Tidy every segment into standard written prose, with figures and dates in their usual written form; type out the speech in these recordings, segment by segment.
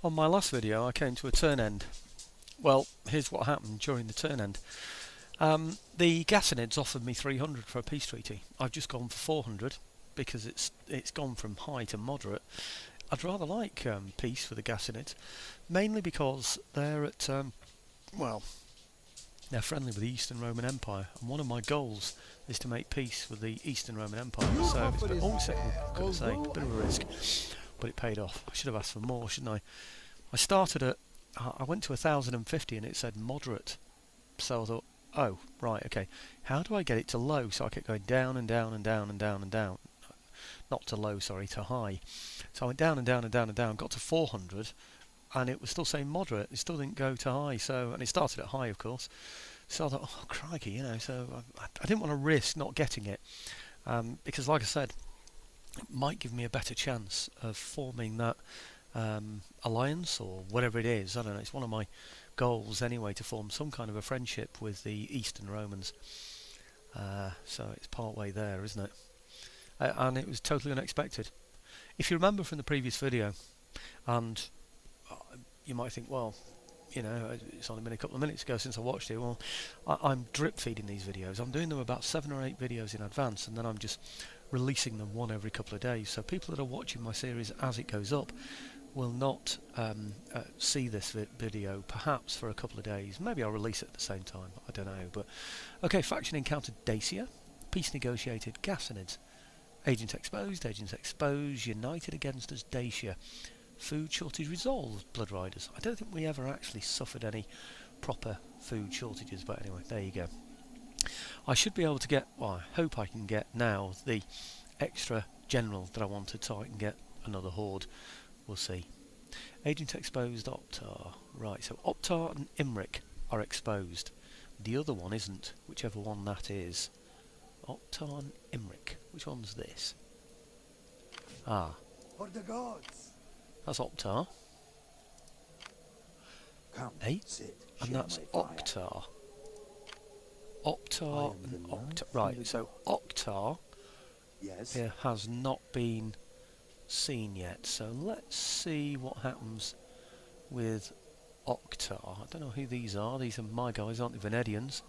On my last video I came to a turn end. Well, here's what happened during the turn end. The Gassanids offered me 300 for a peace treaty. I've just gone for 400 because it's gone from high to moderate. I'd rather like peace for the Gassanids, mainly because they're at well, they're friendly with the Eastern Roman Empire, and one of my goals is to make peace with the Eastern Roman Empire. So it's a bit of a risk, but it paid off. I should have asked for more, shouldn't I? I started at, I went to 1,050 and it said moderate, so I thought, oh right, okay, how do I get it to low? So I kept going down and down and down and down and down, not to low, sorry, to high. So I went down and down and down and down, got to 400, and it was still saying moderate. It still didn't go to high. So, and it started at high, of course. So I thought, oh crikey, you know. So I didn't want to risk not getting it, because, like I said, it might give me a better chance of forming that alliance or whatever it is. I don't know. It's one of my goals anyway, to form some kind of a friendship with the Eastern Romans. So it's part way there, isn't it? And it was totally unexpected. If you remember from the previous video, and you might think, well, you know, it's only been a couple of minutes ago since I watched it. Well, I'm drip feeding these videos. I'm doing them about 7 or 8 videos in advance, and then I'm just releasing them one every couple of days. So people that are watching my series as it goes up will not see this video perhaps for a couple of days. Maybe I'll release it at the same time. I don't know. But okay, faction encountered Dacia. Peace negotiated. Gassanids. Agent exposed, united against us, Dacia. Food shortage resolved, Blood Riders. I don't think we ever actually suffered any proper food shortages, but anyway, there you go. I should be able to get, well, I hope I can get now the extra general that I wanted, so I can get another horde. We'll see. Agent exposed, Optar. Right, so Optar and Imric are exposed. The other one isn't, whichever one that is. Optar and Imric. Which one's this? Ah. For the gods. That's Optar. Come, Eh? sit, And that's Octar. Optar and Octar. Right, so Octar here has not been seen yet. So let's see what happens with Octar. I don't know who these are. These are my guys, aren't they? Venedians.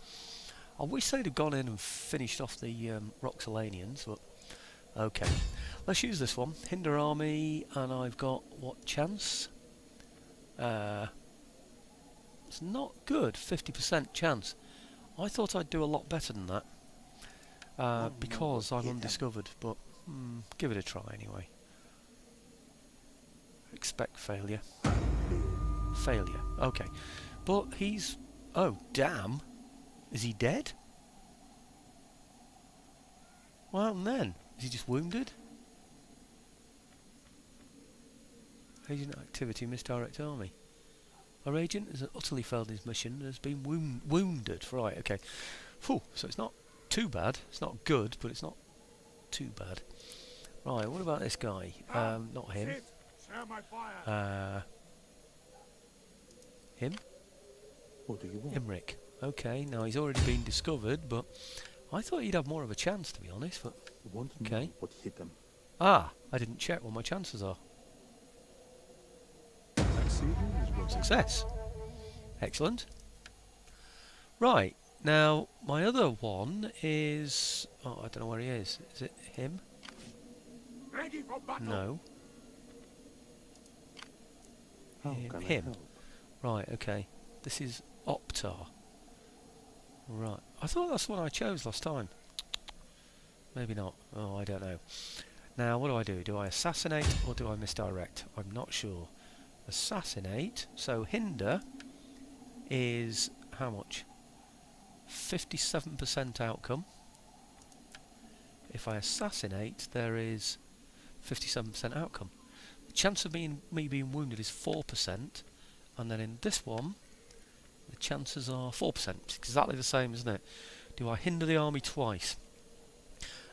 I wish they'd have gone in and finished off the Roxolanians, but okay. Let's use this one. Hinder army, and I've got what chance? It's not good. 50% chance. I thought I'd do a lot better than that, because I'm undiscovered. But give it a try anyway. Expect failure. Failure. Okay, but he's. Oh damn! Is he dead? Well then, is he just wounded? Agent activity, misdirect army. Our agent has utterly failed his mission and has been wounded. Right, okay. Phew, so it's not too bad. It's not good, but it's not too bad. Right, what about this guy? Not him. Him? What do you want? Imric. Okay, now he's already been discovered, but I thought he'd have more of a chance, to be honest. But okay. What hit them? Ah, I didn't check what my chances are. Success. Excellent. Right, now my other one is... Oh, I don't know where he is. Is it him? Ready for battle. No. Can Him. I help? Right, okay. This is Optar. Right. I thought that's the one I chose last time. Maybe not. Oh, I don't know. Now, what do? Do I assassinate or do I misdirect? I'm not sure. Assassinate. So, hinder is how much? 57% outcome. If I assassinate, there is 57% outcome. The chance of me being wounded is 4%. And then in this one, the chances are 4%. It's exactly the same, isn't it? Do I hinder the army twice?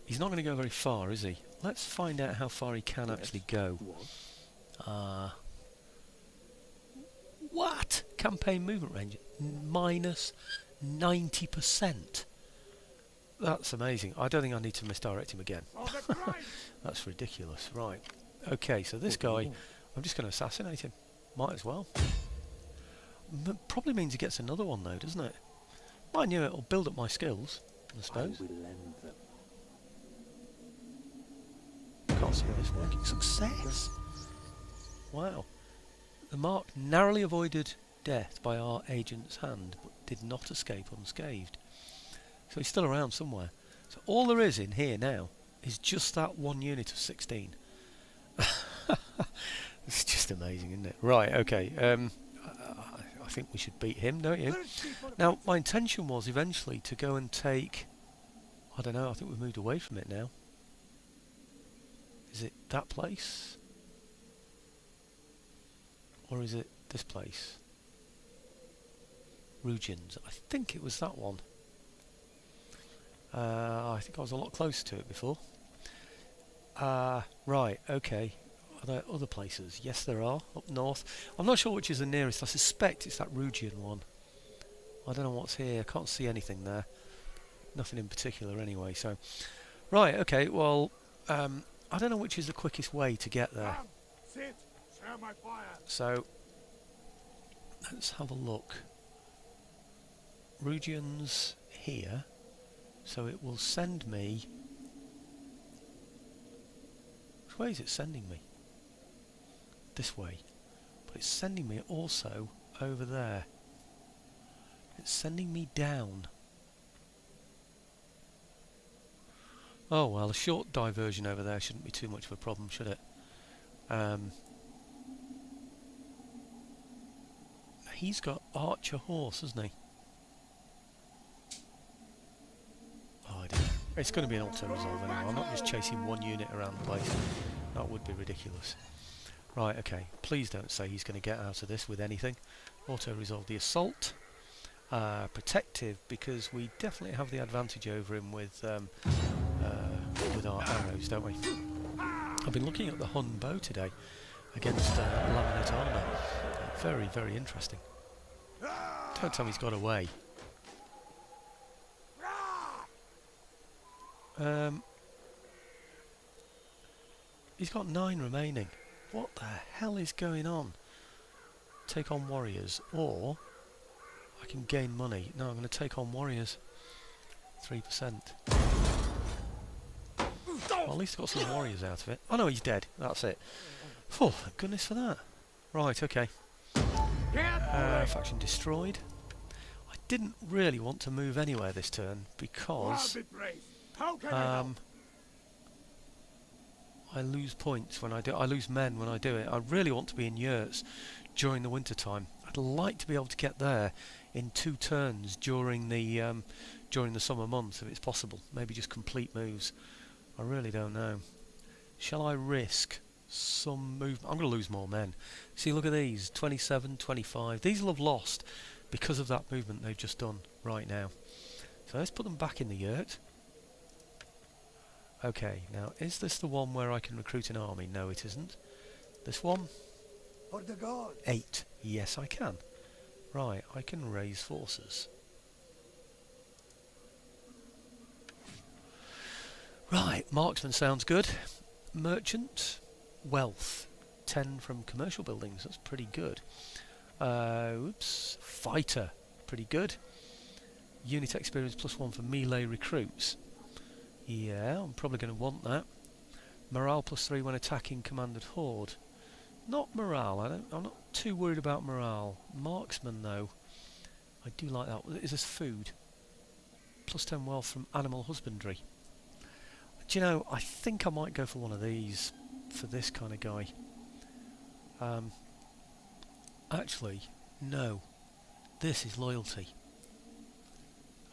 He's not going to go very far, is he? Let's find out how far he can actually go. What? Campaign movement range? Minus 90%. That's amazing. I don't think I need to misdirect him again. That's ridiculous. Right. Okay, so this guy, I'm just going to assassinate him. Might as well. Probably means he gets another one though, doesn't it? Mind you, it'll build up my skills, I suppose. I will lend them. Can't see this working. Success! Wow. The mark narrowly avoided death by our agent's hand, but did not escape unscathed. So he's still around somewhere. So all there is in here now is just that one unit of 16. It's just amazing, isn't it? Right, okay. I think we should beat him, don't you? Now, my intention was eventually to go and take... I don't know, I think we've moved away from it now. Is it that place? Or is it this place? Rugians. I think it was that one. I think I was a lot closer to it before. Right, okay. Are there other places? Yes, there are, up north. I'm not sure which is the nearest. I suspect it's that Rugian one. I don't know what's here. I can't see anything there. Nothing in particular anyway, so... Right, okay, well, I don't know which is the quickest way to get there. Sit. Share my fire. So, let's have a look. Rugian's here, so it will send me... Which way is it sending me? This way. But it's sending me also over there. It's sending me down. Oh well, a short diversion over there shouldn't be too much of a problem, should it? He's got Archer Horse, hasn't he? Oh, I don't know. It's going to be an auto-resolve anyway. I'm not just chasing one unit around the place. That would be ridiculous. Right, okay. Please don't say he's going to get out of this with anything. Auto-resolve the assault. Protective, because we definitely have the advantage over him with our arrows, don't we? I've been looking at the Hun bow today against laminate armour. Very, very interesting. Don't tell me he's got away. He's got 9 remaining. What the hell is going on? Take on warriors, or I can gain money. No, I'm going to take on warriors. 3%. Well, at least I got some warriors out of it. Oh no, he's dead. That's it. Oh, thank goodness for that. Right, okay. Faction destroyed. I didn't really want to move anywhere this turn because I lose points when I do. I lose men when I do it. I really want to be in yurts during the winter time. I'd like to be able to get there in 2 turns during the summer months if it's possible. Maybe just complete moves. I really don't know. Shall I risk some movement? I'm going to lose more men. See, look at these. 27, 25. These will have lost because of that movement they've just done right now. So let's put them back in the yurt. Okay, now is this the one where I can recruit an army? No, it isn't. This one? For the gods. 8. Yes, I can. Right, I can raise forces. Right, marksman sounds good. Merchant, wealth, 10 from commercial buildings. That's pretty good. Oops, fighter, pretty good. Unit experience +1 for melee recruits. Yeah, I'm probably going to want that. Morale +3 when attacking commanded horde. Not morale. I'm not too worried about morale. Marksman though, I do like that. Is this food? +10 wealth from animal husbandry. Do you know, I think I might go for one of these for this kind of guy. Actually, no. This is loyalty.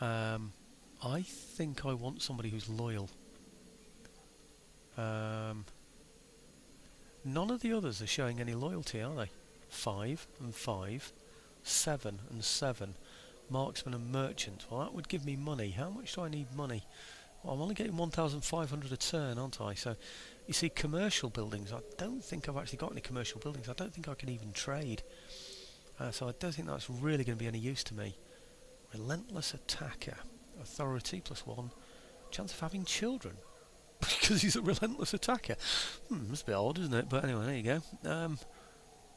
I think I want somebody who's loyal. None of the others are showing any loyalty, are they? 5 and 5, 7 and 7. Marksman and merchant. Well, that would give me money. How much do I need money? Well, I'm only getting 1,500 a turn, aren't I? So, you see, commercial buildings. I don't think I've actually got any commercial buildings. I don't think I can even trade. So I don't think that's really going to be any use to me. Relentless attacker. Authority +1. Chance of having children. Because he's a relentless attacker. That's a bit odd, isn't it? But anyway, there you go.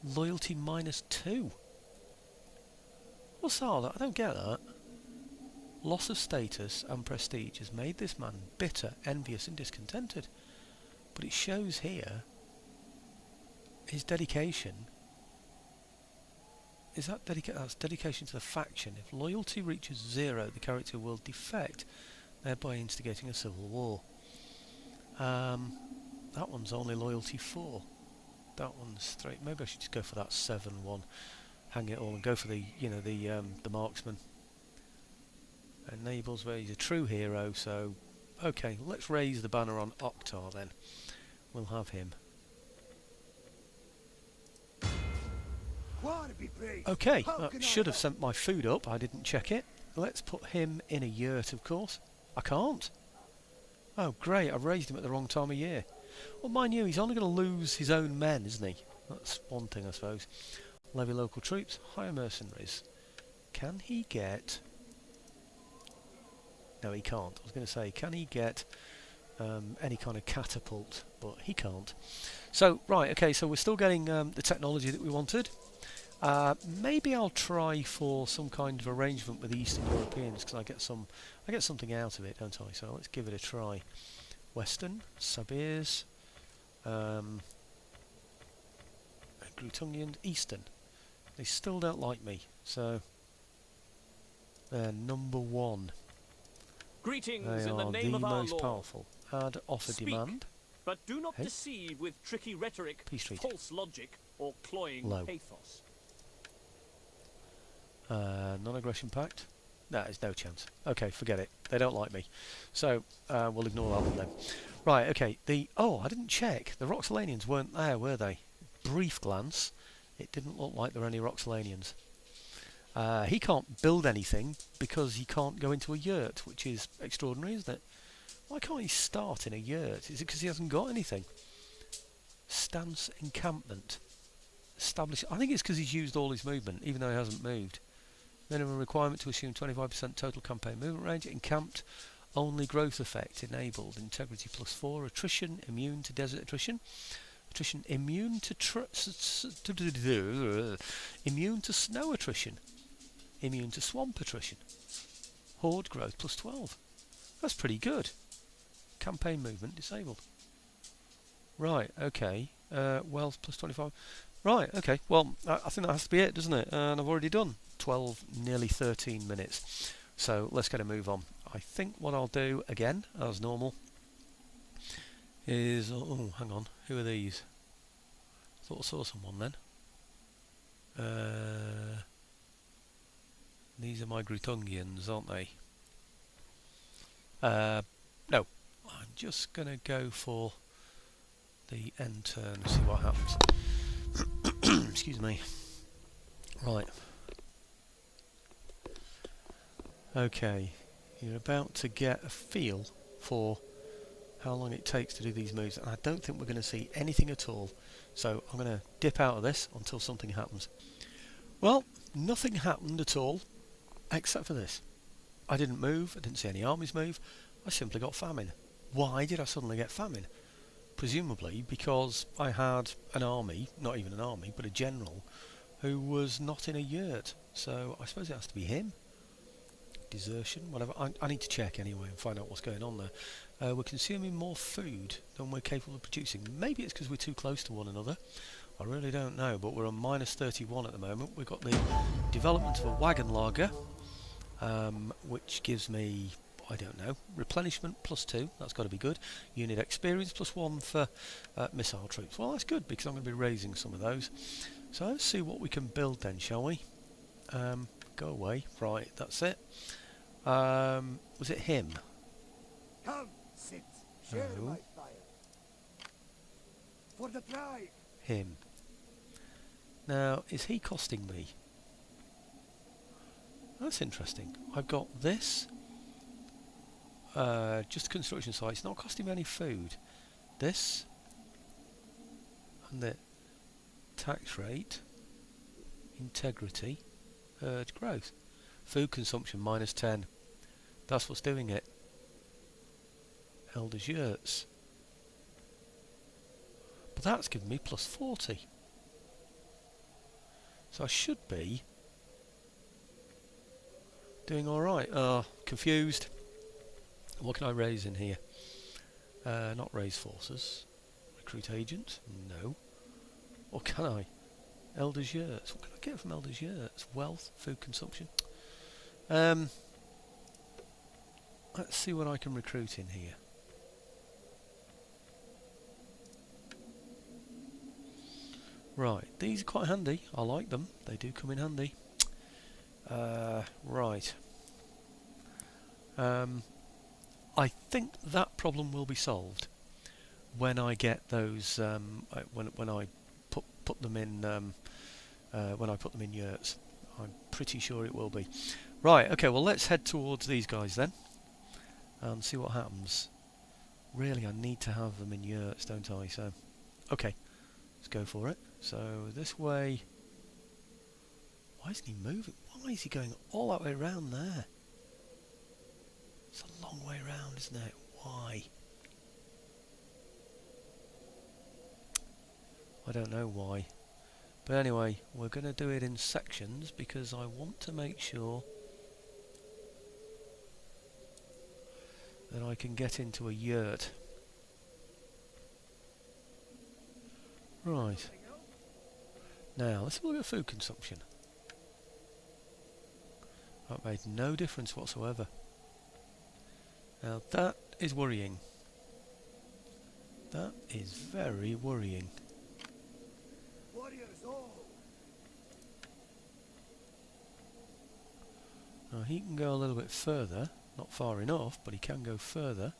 Loyalty -2. What's all that? I don't get that. Loss of status and prestige has made this man bitter, envious and discontented. But it shows here his dedication. Is that that's dedication to the faction. If loyalty reaches 0, the character will defect, thereby instigating a civil war. That one's only loyalty 4. That one's 3. Maybe I should just go for that 7 one. Hang it all and go for the the marksman. Enables where he's a true hero. So okay, let's raise the banner on Oktar then. We'll have him. Okay, that should have sent my food up. I didn't check it. Let's put him in a yurt, of course. I can't. Oh, great, I've raised him at the wrong time of year. Well, mind you, he's only going to lose his own men, isn't he? That's one thing, I suppose. Levy local troops, hire mercenaries. Can he get... No, he can't. I was going to say, can he get any kind of catapult? But he can't. So, right, okay, so we're still getting the technology that we wanted. Maybe I'll try for some kind of arrangement with the Eastern Europeans, because I get something out of it, don't I? So let's give it a try. Western, Sabirs, Grutungian, Eastern. They still don't like me, so they're number 1. Greetings They in the are name the of our most Lord. powerful. Add offer Speak, demand. but do not Hey? deceive with tricky rhetoric, Peace treaty. false logic, or cloying Low. pathos. Non-aggression pact. No, there's no chance. Okay, forget it. They don't like me. So, we'll ignore that one then. Right, okay. Oh, I didn't check. The Roxolanians weren't there, were they? Brief glance. It didn't look like there were any Roxolanians. He can't build anything because he can't go into a yurt, which is extraordinary, isn't it? Why can't he start in a yurt? Is it because he hasn't got anything? Stance encampment. Establish. I think it's because he's used all his movement, even though he hasn't moved. Minimum requirement to assume 25% total campaign movement range. Encamped, only growth effect enabled. Integrity +4. Attrition, immune to desert attrition. Attrition, immune to immune to snow attrition. Immune to swamp attrition. Horde growth +12. That's pretty good. Campaign movement disabled. Right, okay. Wealth +25. Right, okay. Well, I think that has to be it, doesn't it? And I've already done 12, nearly 13 minutes. So let's get a move on. I think what I'll do, again, as normal, is... Oh, hang on. Who are these? Thought I saw someone then. These are my Grutungians, aren't they? No. I'm just going to go for the end turn and see what happens. Excuse me. Right. Okay. You're about to get a feel for how long it takes to do these moves, and I don't think we're going to see anything at all. So I'm going to dip out of this until something happens. Well, nothing happened at all, except for this. I didn't move, I didn't see any armies move, I simply got famine. Why did I suddenly get famine? Presumably because I had an army, not even an army, but a general, who was not in a yurt. So I suppose it has to be him. Desertion, whatever. I need to check anyway and find out what's going on there. We're consuming more food than we're capable of producing. Maybe it's because we're too close to one another. I really don't know, but we're on -31 at the moment. We've got the development of a wagon lager, which gives me, I don't know, replenishment +2. That's got to be good. Unit experience +1 for missile troops. Well, that's good because I'm going to be raising some of those. So let's see what we can build then, shall we? Go away. Right, that's it. Was it him? Come, sit, share No. my fire. For the tribe. Him. Now, is he costing me? That's interesting. I've got this. Just a construction site. It's not costing me any food. This. And the tax rate. Integrity. Herd growth. Food consumption -10. That's what's doing it. Elders yurts. But that's given me +40. So I should be doing alright. Oh, confused. What can I raise in here? Not raise forces. Recruit agent? No. Or can I? Elders Yurts. What can I get from Elders Yurts? Wealth, food consumption. Let's see what I can recruit in here. Right, these are quite handy. I like them. They do come in handy. Right. I think that problem will be solved when I get those. When I put them in. When I put them in yurts, I'm pretty sure it will be. Right. Okay. Well, let's head towards these guys then, and see what happens. Really, I need to have them in yurts, don't I? So, okay, let's go for it. So this way. Why isn't he moving? Why is he going all that way around there? It's a long way around, isn't it? Why? I don't know why. But anyway, we're going to do it in sections because I want to make sure that I can get into a yurt. Right. Now, let's have a look at food consumption. That made no difference whatsoever. Now that is worrying. That is very worrying. Warriors all. Now he can go a little bit further. Not far enough, but he can go further.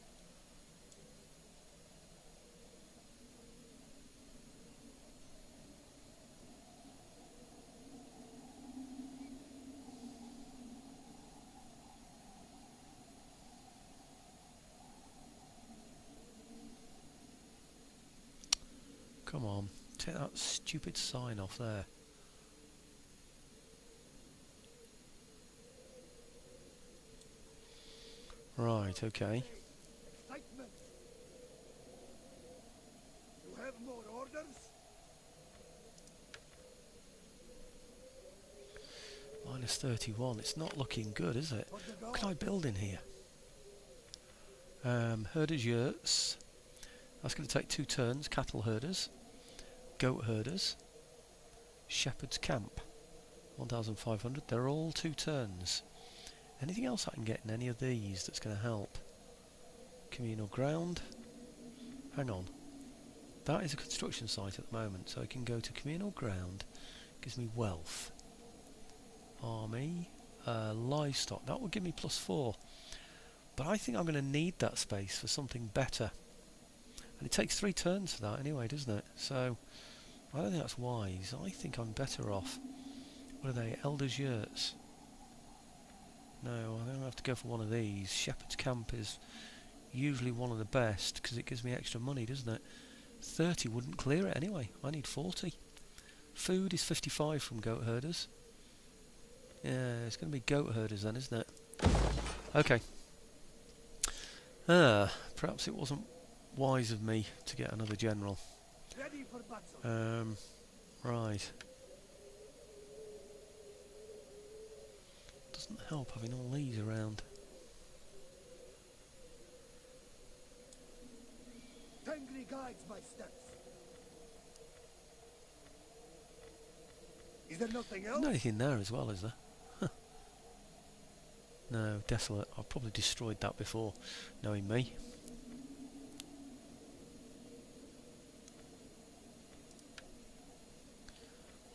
Come on, take that stupid sign off there. Right, okay. Excitement. You have more orders? Minus 31. It's not looking good, is it? For the What can I gods. build in here? Herders yurts. That's going to take 2 turns. Cattle herders. Goat herders. Shepherd's camp. 1,500. They're all 2 turns. Anything else I can get in any of these that's going to help? Communal ground. Hang on. That is a construction site at the moment, so I can go to communal ground. Gives me wealth. Army. Livestock. That will give me +4. But I think I'm going to need that space for something better. And it takes 3 turns for that anyway, doesn't it? So, I don't think that's wise. I think I'm better off. What are they? Elders Yurts. No, I'm going to have to go for one of these. Shepherd's Camp is usually one of the best because it gives me extra money, doesn't it? 30 wouldn't clear it anyway. I need 40. Food is 55 from goat herders. Yeah, it's going to be goat herders then, isn't it? Okay. Perhaps it wasn't wise of me to get another general. Ready for battle. Right. Doesn't help having all these around. Tengri guides my steps. Is there nothing else? There's no anything there as well, is there? No, desolate. I've probably destroyed that before, knowing me.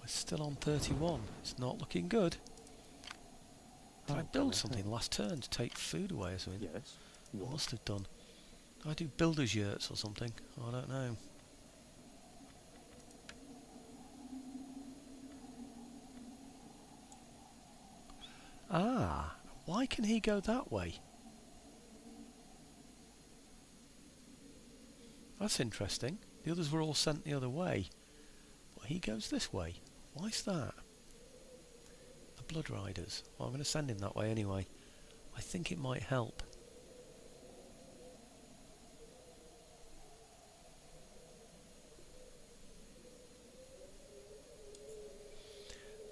We're still on 31. It's not looking good. Did I build something last turn to take food away or something? Yes. I must have done. Did I do builder's yurts or something? I don't know. Ah, why can he go that way? That's interesting. The others were all sent the other way. But he goes this way. Why's that? The Blood Riders. Well, I'm going to send him that way anyway. I think it might help.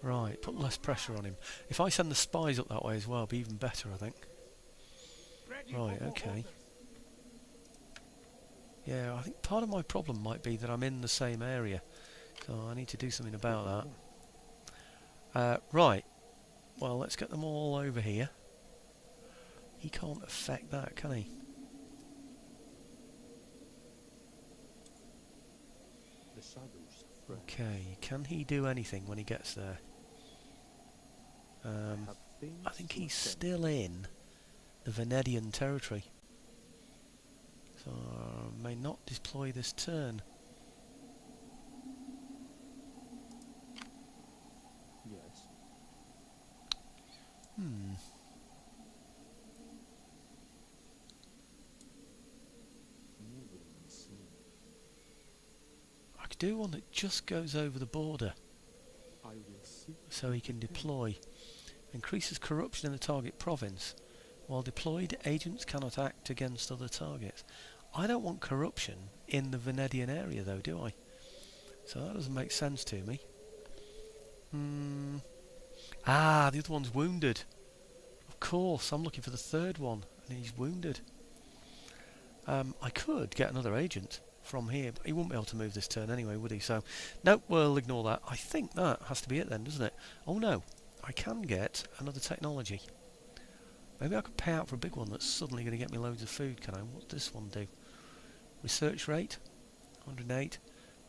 Right, put less pressure on him. If I send the spies up that way as well, it'll be even better, I think. Ready Right, for more okay. orders. Yeah, I think part of my problem might be that I'm in the same area. So I need to do something about that. Right, well, let's get them all over here. He can't affect that, can he? The shadows, friend. Okay, can he do anything when he gets there? Have things I think to he's attend. still in the Venedian territory. So I may not deploy this turn. Yes. Moving unseen. I could do one that just goes over the border I will see. so he can deploy. Increases corruption in the target province. While deployed, agents cannot act against other targets. I don't want corruption in the Venedian area though, do I? So that doesn't make sense to me. Ah, the other one's wounded. Of course, I'm looking for the third one, and he's wounded. I could get another agent from here, but he wouldn't be able to move this turn anyway, would he? So, nope, we'll ignore that. I think that has to be it then, doesn't it? Oh no, I can get another technology. Maybe I could pay out for a big one that's suddenly going to get me loads of food, can I? What's this one do? Research rate, 108.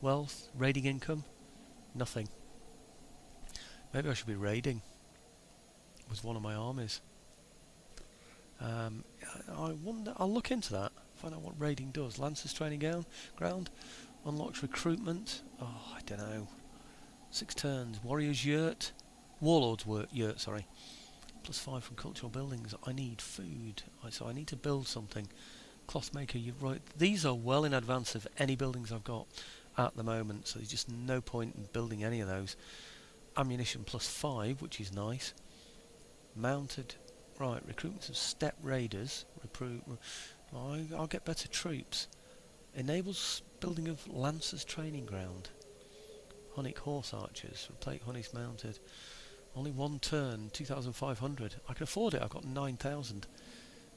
Wealth, raiding income, nothing. Maybe I should be raiding with one of my armies. I wonder. I'll look into that. Find out what raiding does. Lancers training ground unlocks recruitment. Oh, I don't know. 6 turns. Warriors yurt. Warlords yurt. Sorry. +5 from cultural buildings. I need food. So I need to build something. Clothmaker. You're right. These are well in advance of any buildings I've got at the moment. So there's just no point in building any of those. Ammunition +5, which is nice. Mounted. Right, recruitment of steppe raiders. I'll get better troops. Enables building of lancers training ground. Hunnic horse archers. Replace Hunnics mounted. Only 1 turn, 2,500. I can afford it. I've got 9,000.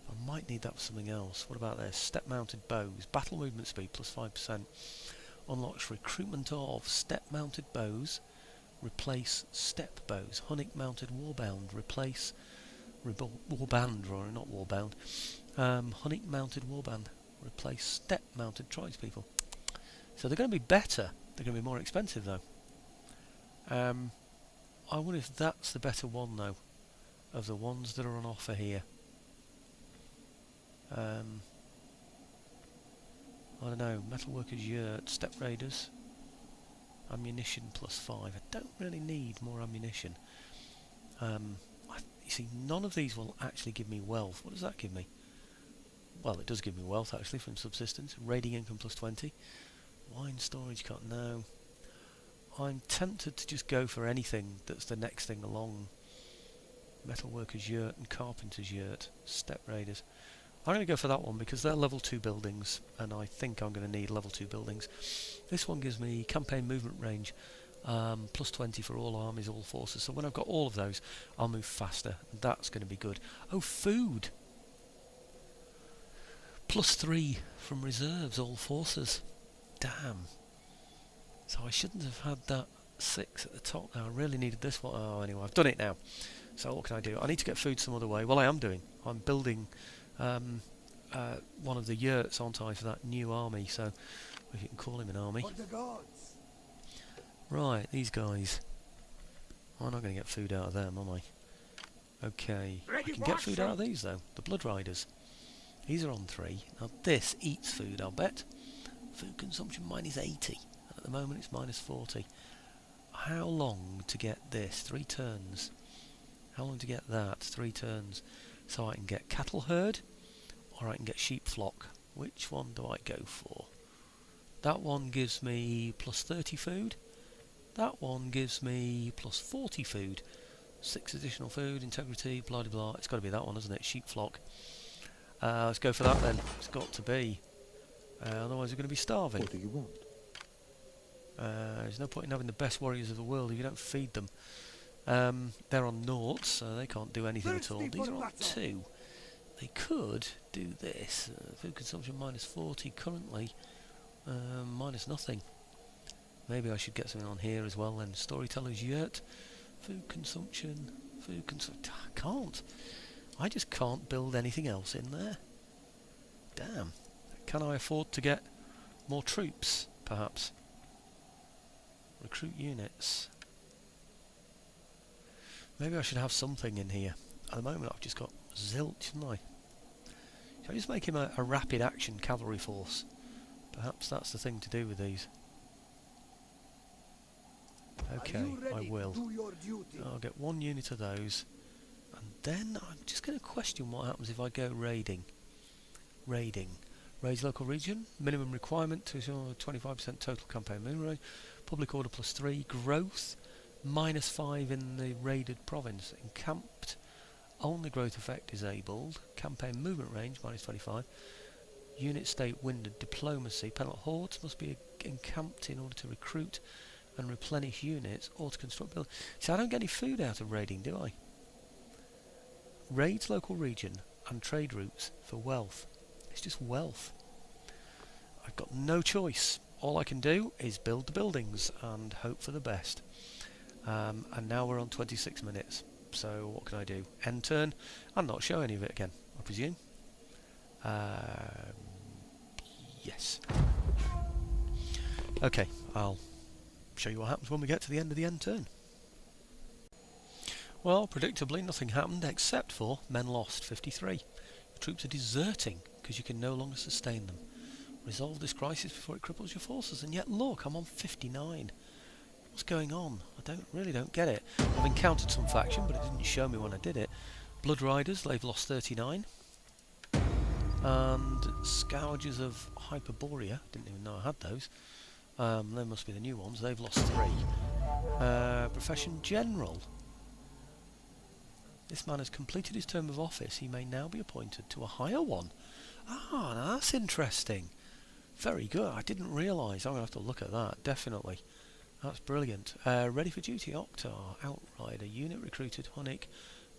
I might need that for something else. What about this? Steppe mounted bows. Battle movement speed +5%. Unlocks recruitment of steppe mounted bows. Replace steppe bows. Hunnic mounted warbound. Replace warband, or not warbound. Hunnic mounted warband. Replace steppe mounted tribespeople. So they're going to be better. They're going to be more expensive though. I wonder if that's the better one though, of the ones that are on offer here. I don't know. Metalworkers yurt, steppe raiders. Ammunition +5. I don't really need more ammunition. You see, none of these will actually give me wealth. What does that give me? Well, it does give me wealth actually from subsistence. Raiding income +20. Wine storage cut. No. I'm tempted to just go for anything that's the next thing along. Metalworkers yurt and carpenters yurt. Steppe raiders. I'm going to go for that one because they're level 2 buildings, and I think I'm going to need level 2 buildings. This one gives me campaign movement range, +20 for all armies, all forces. So when I've got all of those, I'll move faster. And that's going to be good. Oh, food! +3 from reserves, all forces. Damn. So I shouldn't have had that 6 at the top now. I really needed this one. Oh, anyway, I've done it now. So what can I do? I need to get food some other way. Well, I am doing. I'm building one of the yurts, aren't I, for that new army, so if you can call him an army. For the gods. Right, these guys. I'm not going to get food out of them, am I? Okay, I can get food out of these though, the Blood Riders. These are on 3. Now this eats food, I'll bet. Food consumption -80. At the moment it's -40. How long to get this? 3 turns. How long to get that? 3 turns. So I can get cattle herd, or I can get sheep flock. Which one do I go for? That one gives me +30 food. That one gives me +40 food. 6 additional food, integrity, blah blah blah. It's got to be that one, isn't it? Sheep flock. Let's go for that then. It's got to be. Otherwise we're going to be starving. What do you want? There's no point in having the best warriors of the world if you don't feed them. They're on naught, so they can't do anything at all. Thirsty These for are on battle. 2. They could do this. Food consumption minus 40 currently. Minus nothing. Maybe I should get something on here as well then. Storyteller's yurt. Food consumption. I can't. I just can't build anything else in there. Damn. Can I afford to get more troops, perhaps? Recruit units. Maybe I should have something in here. At the moment I've just got zilch, shouldn't I? Should I just make him a rapid action cavalry force? Perhaps that's the thing to do with these. Okay, I will. Do your duty. I'll get 1 unit of those. And then I'm just going to question what happens if I go raiding. Raise local region. Minimum requirement to 25% total campaign moon range. Public order +3. Growth -5 in the raided province. Encamped. Only growth effect disabled. Campaign movement range -25. Unit state winded. Diplomacy. Penal hordes must be encamped in order to recruit and replenish units or to construct buildings. See, I don't get any food out of raiding, do I? Raids local region and trade routes for wealth. It's just wealth. I've got no choice. All I can do is build the buildings and hope for the best. And now we're on 26 minutes. So what can I do? End turn and not show any of it again, I presume. Yes. Okay, I'll show you what happens when we get to the end of the end turn. Well, predictably nothing happened except for men lost 53. Your troops are deserting because you can no longer sustain them. Resolve this crisis before it cripples your forces, and yet look, I'm on 59. What's going on? I really don't get it. I've encountered some faction, but it didn't show me when I did it. Blood Riders, they've lost 39. And Scourgers of Hyperborea, didn't even know I had those. They must be the new ones, they've lost 3. Profession General. This man has completed his term of office. He may now be appointed to a higher one. Ah, now that's interesting. Very good. I didn't realise. I'm going to have to look at that, definitely. That's brilliant. Ready for duty, Octar. Outrider. Unit recruited. Hunnic.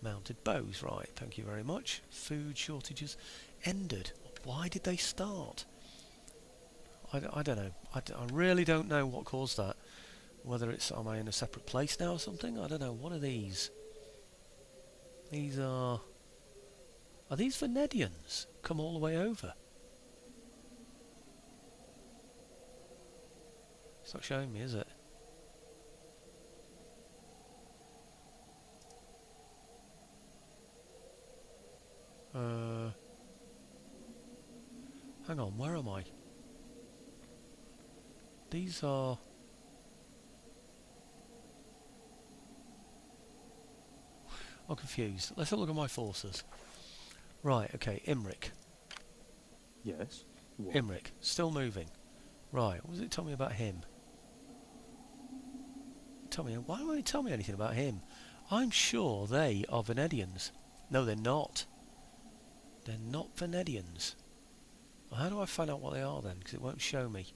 Mounted bows. Right, thank you very much. Food shortages ended. Why did they start? I don't know. I really don't know what caused that. Whether it's, am I in a separate place now or something? I don't know. What are these? These are these Venedians? Come all the way over? It's not showing me, is it? Hang on, where am I? These are... I'm confused. Let's have a look at my forces. Right, okay, Imric. Yes. What? Imric, still moving. Right, what does it tell me about him? Why won't it tell me anything about him? I'm sure they are Venedians. No, they're not. They're not Venedians. Well, how do I find out what they are then? Because it won't show me.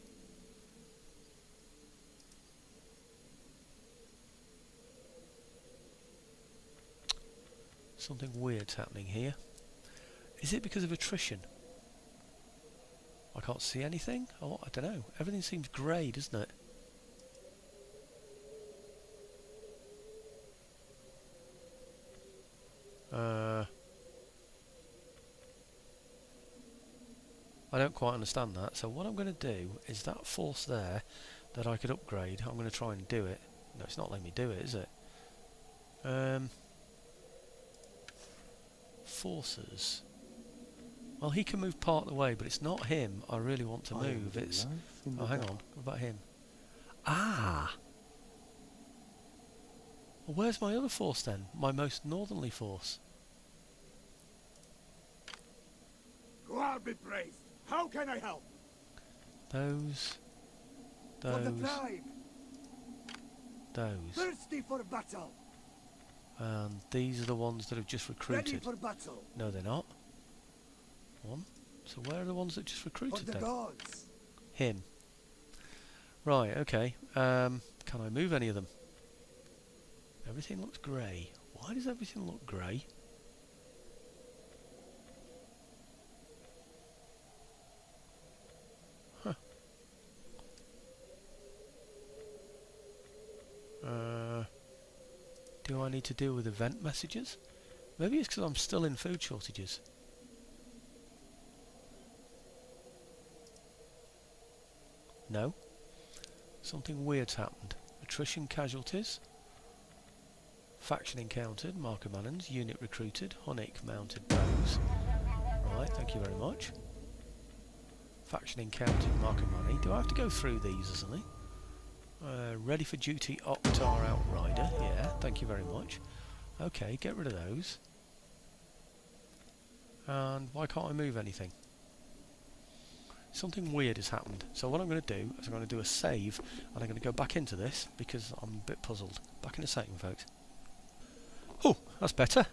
Something weird's happening here. Is it because of attrition? I can't see anything? Oh, I don't know. Everything seems grey, doesn't it? I don't quite understand that. So what I'm going to do is that force there that I could upgrade, I'm going to try and do it. No, it's not letting me do it, is it? Forces. Well, he can move part of the way, but it's not him I really want to move. It's... Oh, hang on. What about him? Ah! Well, where's my other force then? My most northerly force? God be praised. How can I help? Those... For the pride. Those. Thirsty for battle. And these are the ones that have just Ready recruited. for battle. No, they're not. One. So where are the ones that just For recruited the then? gods. Him. Right, okay. Can I move any of them? Everything looks grey. Why does everything look grey? Huh. Do I need to deal with event messages? Maybe it's because I'm still in food shortages. No. Something weird's happened. Attrition casualties. Faction encountered. Marker Mannins. Unit recruited. Hunnic mounted bows. Right, thank you very much. Faction encountered. Marker money. Do I have to go through these or something? Ready for duty Octar Outrider. Yeah, thank you very much. Okay, get rid of those. And why can't I move anything? Something weird has happened. So what I'm going to do is I'm going to do a save, and I'm going to go back into this because I'm a bit puzzled. Back in a second, folks. Oh, that's better.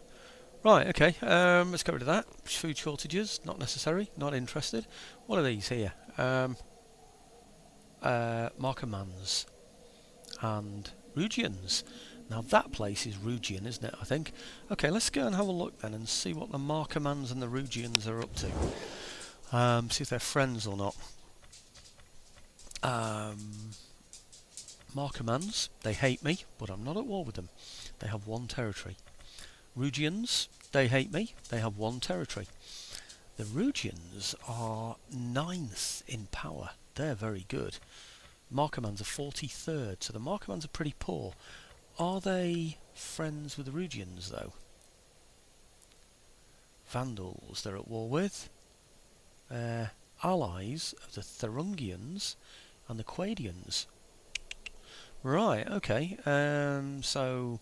Right, okay, let's get rid of that. Food shortages, not necessary, not interested. What are these here? Marker Mans and Rugians. Now that place is Rugian, isn't it, I think? Okay, let's go and have a look then and see what the Marker Mans and the Rugians are up to. See if they're friends or not. Marker Mans, they hate me, but I'm not at war with them. They have one territory. Rugians, they hate me, they have one territory. The Rugians are 9th in power. They're very good. Markermans are 43rd, so the Markermans are pretty poor. Are they friends with the Rugians, though? Vandals they're at war with. Allies of the Therungians and the Quadians. Right, okay, so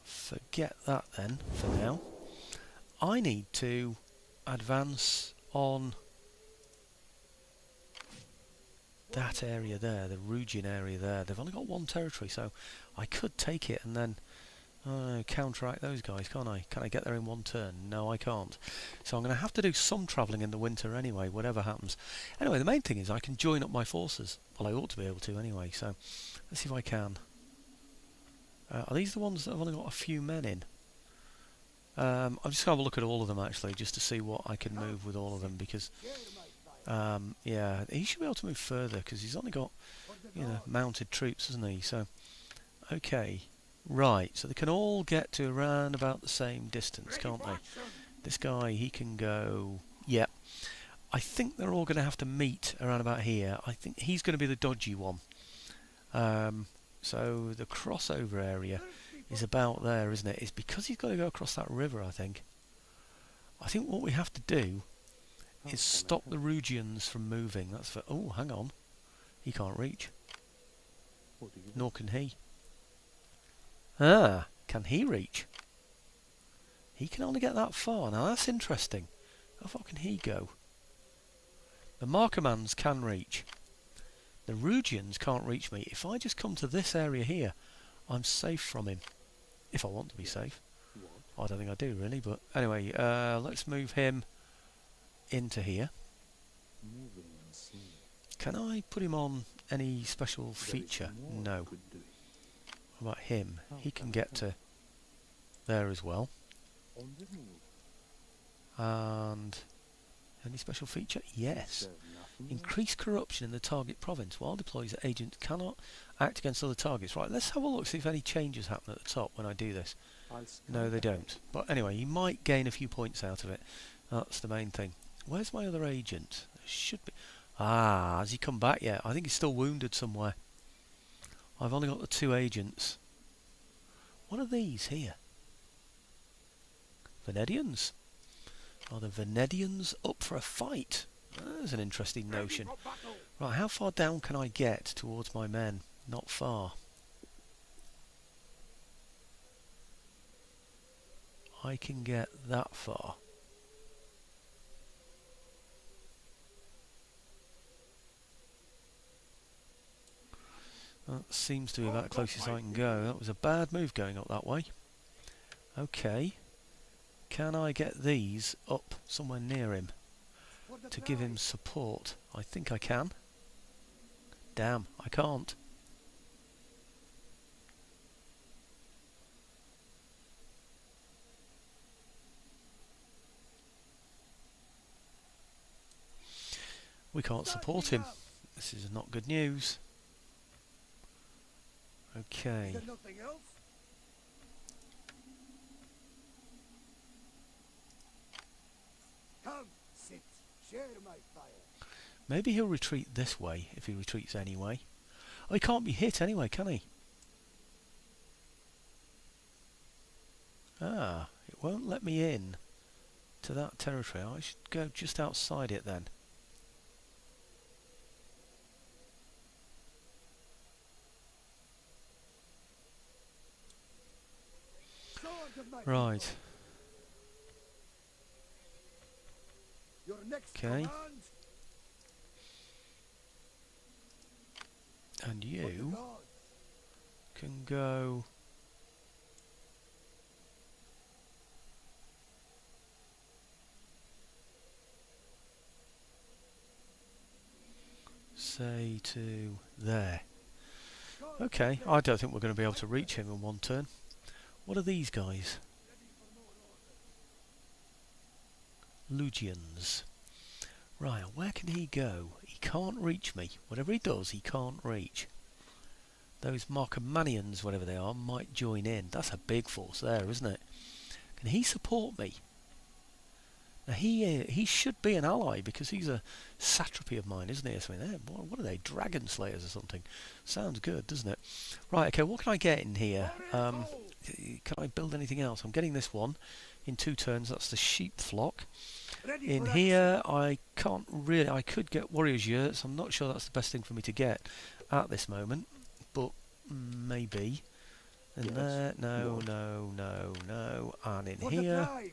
forget that then for now. I need to advance on that area there, the Rugian area there. They've only got one territory, so I could take it and then counteract those guys, can't I? Can I get there in one turn? No, I can't. So I'm going to have to do some travelling in the winter anyway, whatever happens. Anyway, the main thing is I can join up my forces. Well, I ought to be able to anyway, so let's see if I can. Are these the ones that have only got a few men in? I'm just going to have a look at all of them actually, just to see what I can move with all of them, because yeah, he should be able to move further because he's only got, you know, mounted troops, hasn't he? So, okay, right. So they can all get to around about the same distance, can't they? This guy, he can go. Yeah, I think they're all going to have to meet around about here. I think he's going to be the dodgy one. So the crossover area is about there, isn't it? It's because he's got to go across that river, I think. I think what we have to do is stop the Rugians from moving. That's for... Oh, hang on. He can't reach. Nor can he. Ah, can he reach? He can only get that far. Now that's interesting. How far can he go? The Markermans can reach. The Rugians can't reach me. If I just come to this area here, I'm safe from him. If I want to be safe. I don't think I do really, but anyway, let's move him into here. Can I put him on any special feature? No. What about him? He can get to there as well. And any special feature? Yes. Increase corruption in the target province while deploys agents cannot act against other targets. Right, let's have a look, see if any changes happen at the top when I do this. No, they don't. But anyway, you might gain a few points out of it. That's the main thing. Where's my other agent? There should be. Ah, has he come back yet? I think he's still wounded somewhere. I've only got the 2 agents. What are these here? Venedians. Are the Venedians up for a fight? That's an interesting notion. Right, how far down can I get towards my men? Not far. I can get that far. That seems to be about the closest I can go. That was a bad move going up that way. Okay. Can I get these up somewhere near him to give him support? I think I can. Damn, I can't. We can't support him. This is not good news. Okay. Is there nothing else? Come, sit, share my fire. Maybe he'll retreat this way, if he retreats anyway. Oh, he can't be hit anyway, can he? Ah, it won't let me in to that territory. I should go just outside it then. Sword of my Right. people. Your next Okay. command. And For the you gods. can go... say to there. God Okay, I don't think we're going to be able to reach him in one turn. What are these guys? Lugians. Right, where can he go? He can't reach me. Whatever he does, he can't reach. Those Marcomannians, whatever they are, might join in. That's a big force there, isn't it? Can he support me? Now he should be an ally because he's a satrapy of mine, isn't he? I mean, what are they? Dragon slayers or something? Sounds good, doesn't it? Right, okay, what can I get in here? Can I build anything else? I'm getting this one in 2 turns. That's the sheep flock. ready In for here, I can't really... I could get warriors yurts. I'm not sure that's the best thing for me to get at this moment, but maybe. And Yes. there, no, What? no, no, no. And in action. For the here, tribe.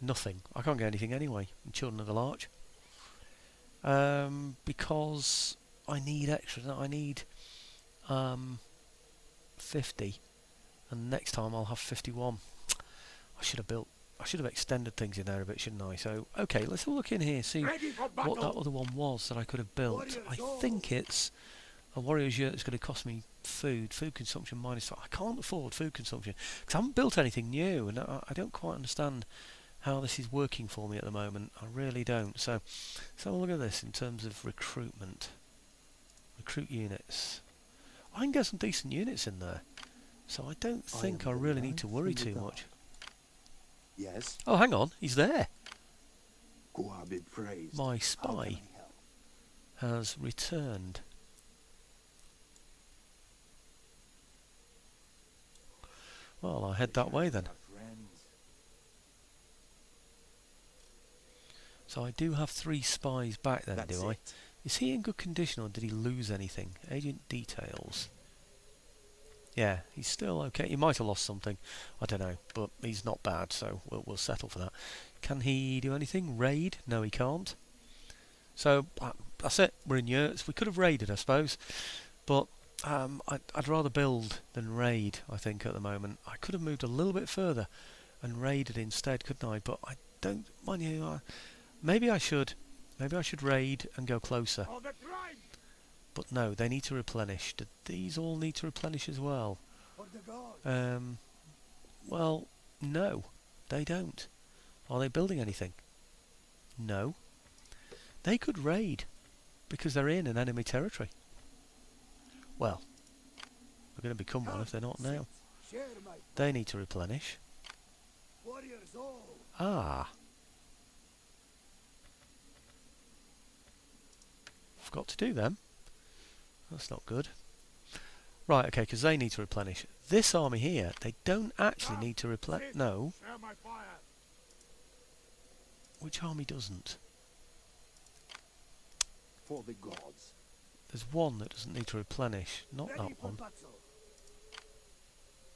nothing. I can't get anything anyway in Children of the Larch. Because I need extra. I need 50, and next time I'll have 51. I should have extended things in there a bit, shouldn't I? So, okay, let's have a look in here, see Ready for what that battle. other one was that I could have built. Warriors I all. think it's a warrior's yurt that's going to cost me food consumption -5. I can't afford food consumption because I haven't built anything new, and I don't quite understand how this is working for me at the moment. I really don't. So let's have a look at this in terms of recruitment. Recruit units. I can get some decent units in there, so I don't think I am the really need knight to worry from the too dark. much. Yes. Oh, hang on, he's there. God be praised. My How can spy I help? has returned. Well, I'll head that way then. Our friends. So I do have 3 spies back then, That's do I? it. Is he in good condition or did he lose anything? Agent details. Yeah, he's still okay. He might have lost something. I don't know, but he's not bad, so we'll settle for that. Can he do anything? Raid? No, he can't. So that's it. We're in yurts. We could have raided, I suppose, but I'd rather build than raid, I think, at the moment. I could have moved a little bit further and raided instead, couldn't I? But I don't... Mind you, maybe I should. Maybe I should raid and go closer. For the tribe. But no, they need to replenish. Do these all need to replenish as well? For the gods. Well, no, they don't. Are they building anything? No. They could raid because they're in an enemy territory. Well, they're going to become one if they're not now. Share my They need to replenish. warriors all. Ah. Forgot to do them. That's not good. Right, okay, because they need to replenish. This army here, they don't actually need to replenish. No, Share my fire. which army doesn't? For the gods. There's one that doesn't need to replenish, not Ready that for one. battle.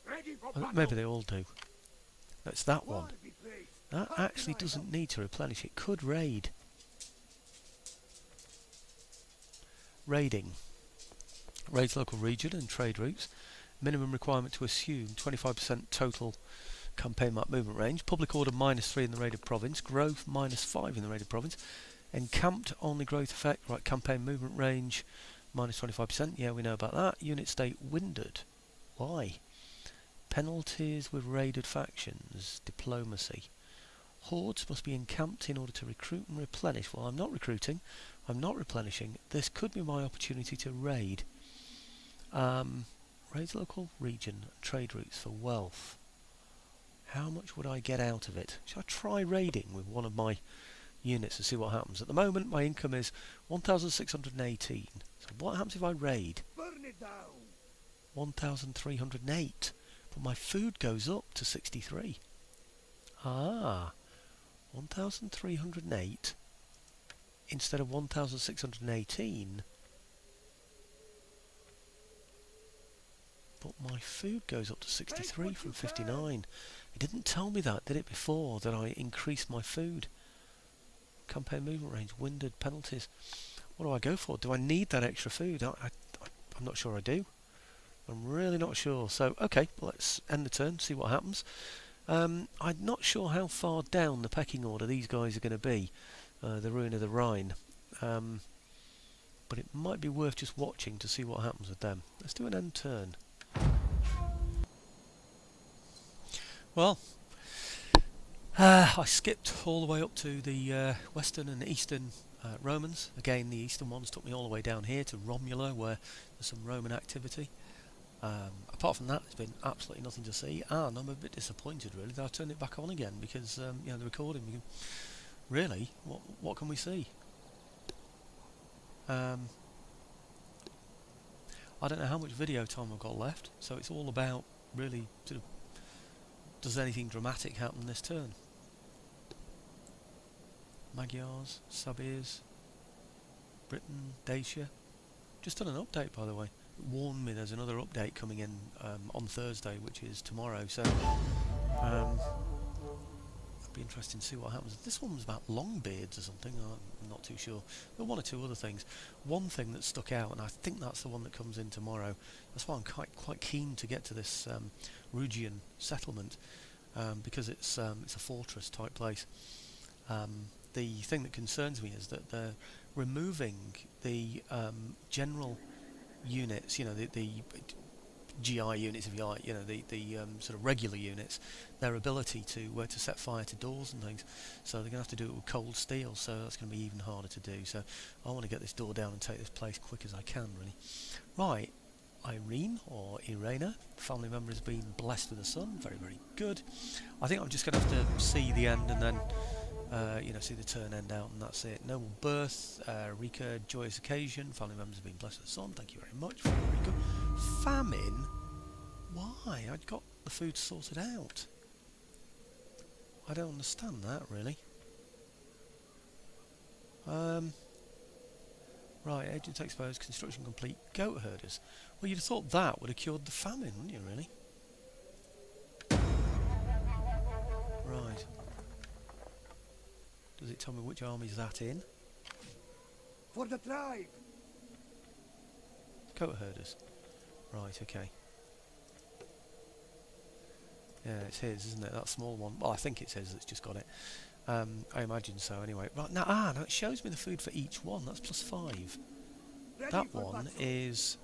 Ready for I battle. think maybe they all do. That's that one. God be praised. That How can actually I doesn't help? need to replenish. It could raid. Raiding. Raids local region and trade routes. Minimum requirement to assume 25% total campaign map movement range. Public order -3 in the raided province. Growth -5 in the raided province. Encamped only growth effect. Right, campaign movement range -25%. Yeah, we know about that. Unit state winded. Why? Penalties with raided factions. Diplomacy. Hordes must be encamped in order to recruit and replenish. Well, I'm not recruiting. I'm not replenishing. This could be my opportunity to raid. Raid the local region and trade routes for wealth. How much would I get out of it? Shall I try raiding with one of my units and see what happens? At the moment, my income is 1,618. So what happens if I raid? Burn it down! 1,308. But my food goes up to 63. Ah, 1,308 instead of 1,618. But my food goes up to 63 from 59. It didn't tell me that, did it, before, that I increased my food? Campaign movement range, winded penalties. What do I go for? Do I need that extra food? I'm not sure I do. I'm really not sure. So, okay, let's end the turn, see what happens. I'm not sure how far down the pecking order these guys are going to be, the Ruin of the Rhine. But it might be worth just watching to see what happens with them. Let's do an end turn. Well, I skipped all the way up to the western and eastern Romans. Again, the eastern ones took me all the way down here to Romula, where there's some Roman activity. Apart from that, there's been absolutely nothing to see, and I'm a bit disappointed really that I turned it back on again, because you know, the recording. Really, what can we see? I don't know how much video time I've got left, so it's all about really sort of, does anything dramatic happen this turn? Magyars, Sabirs, Britain, Dacia. Just done an update, by the way. It warned me there's another update coming in on Thursday, which is tomorrow, so it'll be interesting to see what happens. This one was about Longbeards or something, I'm not too sure. There were one or two other things. One thing that stuck out, and I think that's the one that comes in tomorrow, that's why I'm quite keen to get to this Rugian settlement, because it's a fortress type place. The thing that concerns me is that they're removing the general units, you know, the GI units, if you like, you know, the sort of regular units, their ability to set fire to doors and things. So they're going to have to do it with cold steel, so that's going to be even harder to do. So I want to get this door down and take this place quick as I can, really. Right, Irene, or Irena, family member has been blessed with a son. Very, very good. I think I'm just going to have to see the end and then you know, see the turn end out, and that's it. Noble birth, Rika, joyous occasion. Family members have been blessed with a son. Thank you very much. Very, very good. Famine? Why? I'd got the food sorted out. I don't understand that, really. Right, agents exposed, construction complete, goat herders. Well, you'd have thought that would have cured the famine, wouldn't you, really? Right. Does it tell me which army is that in? For the tribe! Goat herders. Right, okay. Yeah, it's his, isn't it? That small one. Well, I think it's his that's just got it. I imagine so, anyway. Right, now, it shows me the food for each one. That's +5. Ready That for one battle. is...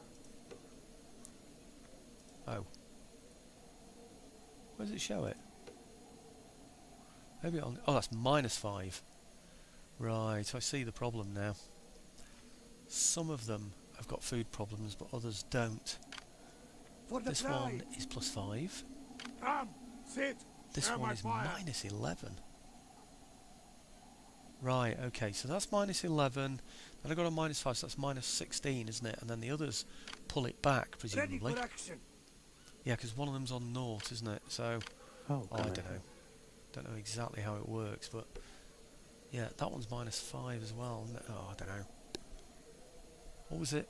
Oh. Where does it show it? Maybe on... Oh, that's -5. Right, I see the problem now. Some of them have got food problems, but others don't. For the This tribe. one is +5. Come, sit. This share one my is fire. -11. Right, okay, so that's -11. Then I got a -5, so that's -16, isn't it? And then the others pull it back, Ready presumably. for action. Yeah, because one of them's on naught, isn't it? So, Oh, I don't know. Don't know exactly how it works, but yeah, that one's -5 as well. Oh, I don't know. What was it?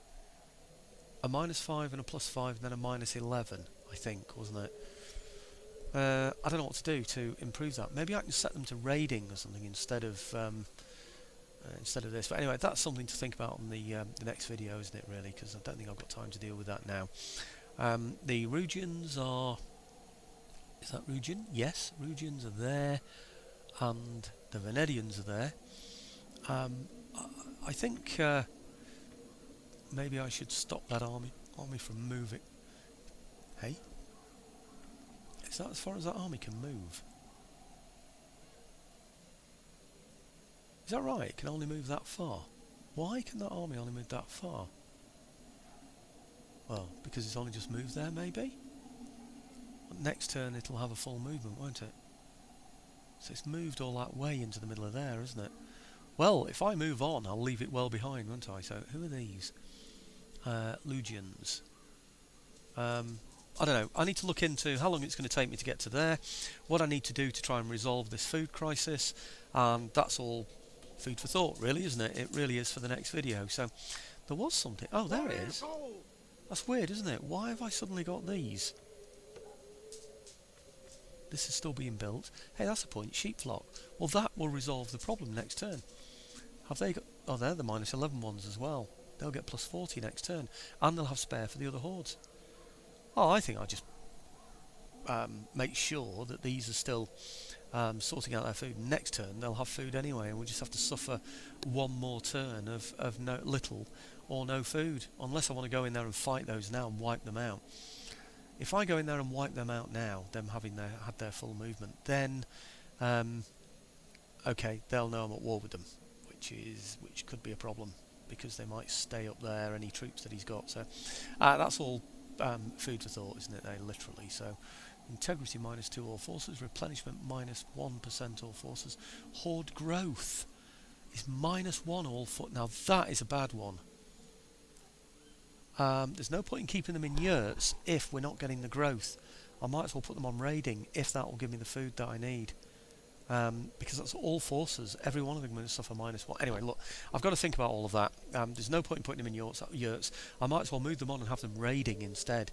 A -5 and a +5, and then a -11, I think, wasn't it? I don't know what to do to improve that. Maybe I can set them to raiding or something instead of this. But anyway, that's something to think about on the next video, isn't it? Really, because I don't think I've got time to deal with that now. The Rugians are. Is that Rugian? Yes, Rugians are there, and the Venedians are there. I think maybe I should stop that army from moving. Hey, is that as far as that army can move? Is that right? It can only move that far. Why can that army only move that far? Well, because it's only just moved there, maybe? Next turn it'll have a full movement, won't it? So it's moved all that way into the middle of there, isn't it? Well, if I move on, I'll leave it well behind, won't I? So, who are these? Lugians. I don't know. I need to look into how long it's going to take me to get to there, what I need to do to try and resolve this food crisis, and that's all food for thought, really, isn't it? It really is for the next video. So, there was something. Oh, there it is. That's weird, isn't it? Why have I suddenly got these? This is still being built. Hey, that's a point. Sheep flock. Well, that will resolve the problem next turn. Have they got... Oh, they're the minus 11 ones as well. They'll get plus 40 next turn. And they'll have spare for the other hordes. Oh, I think I'll just make sure that these are still sorting out their food. Next turn, they'll have food anyway, and we'll just have to suffer one more turn of no little or no food. Unless I want to go in there and fight those now and wipe them out. If I go in there and wipe them out now, them having had their full movement, then okay, they'll know I'm at war with them, which could be a problem because they might stay up there any troops that he's got. So that's all food for thought, isn't it? Literally. So integrity -2 all forces, replenishment -1% all forces, horde growth is -1 all foot. Now that is a bad one. There's no point in keeping them in yurts if we're not getting the growth. I might as well put them on raiding if that will give me the food that I need. Because that's all forces. Every one of them will suffer -1. Anyway, look, I've got to think about all of that. There's no point in putting them in yurts. I might as well move them on and have them raiding instead.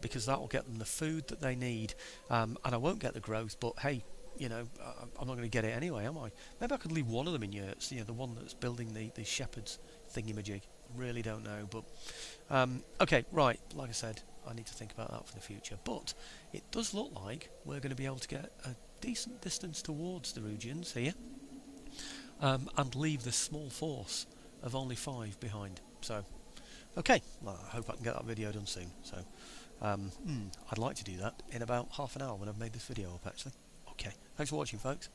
Because that will get them the food that they need. And I won't get the growth, but hey, you know, I'm not going to get it anyway, am I? Maybe I could leave one of them in yurts, you know, the one that's building the shepherd's thingy-majig. Really don't know, but okay, right, like I said, I need to think about that for the future, but it does look like we're going to be able to get a decent distance towards the Rugians here and leave this small force of only 5 behind. So okay, well, I hope I can get that video done soon. So I'd like to do that in about half an hour when I've made this video up, actually. Okay, thanks for watching, folks.